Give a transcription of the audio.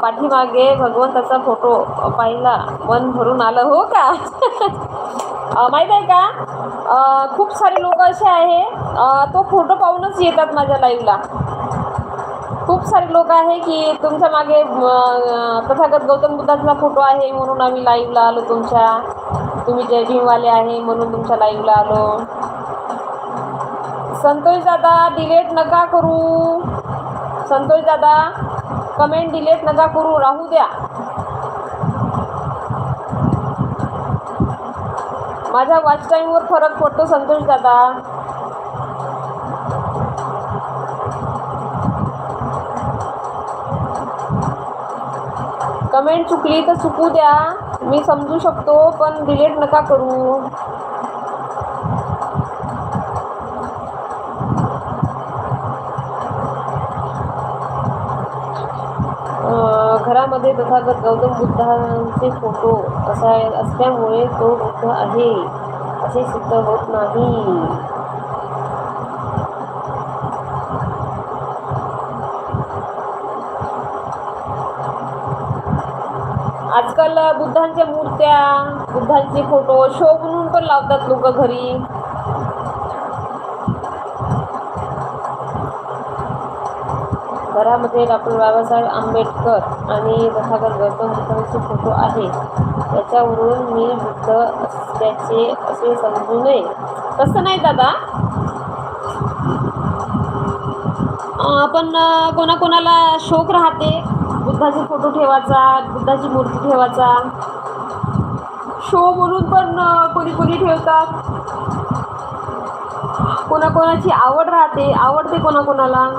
पाठीमागे भगवंताचा फोटो पाहिला, मन भरून आलं. हो का? माहीत आहे का, खूप सारे लोक असे आहे तो फोटो पाहूनच येतात माझ्या लाईव्हला. खूप सारे लोक आहे की तुमच्या मागे तथागत गौतम बुद्धाचा फोटो आहे म्हणून आम्ही लाईव्हला आलो तुमच्या. तुम्ही जय भीमवाले आहे म्हणून तुमच्या लाईव्हला आलो. संतोष दादा डिलीट नका करू. संतोष दादा कमेंट डिलीट नका करू, राहू द्या. माझ्या वॉच टाईमवर फरक पडतो संतोष दादा. कमेंट चुकली तर चुकू द्या, मी समजू शकतो, पण डिलीट नका करू. घरामध्ये तथागत गौतम बुद्धांचे फोटो असल्यामुळे तो बुद्ध आहे असे सिद्ध होत नाही. आजकाल बुद्धांच्या मूर्त्या, बुद्धांचे फोटो शो म्हणून पण लावतात लोक घरी. घरामध्ये डॉक्टर बाबासाहेब आंबेडकर आणि तथागत गौतम बुद्धांचे फोटो आहे, त्याच्यावरून मी बुद्ध असल्याचे असे समजू नये. तसं नाही दादा, आपण कोणाकोणाला शौक राहते बुद्धाचे फोटो ठेवायचा, बुद्धाची मूर्ती ठेवायचा. शो म्हणून पण कोणी ठेवतात. कोणाकोणाची आवड राहते, आवडते कोणाकोणाला.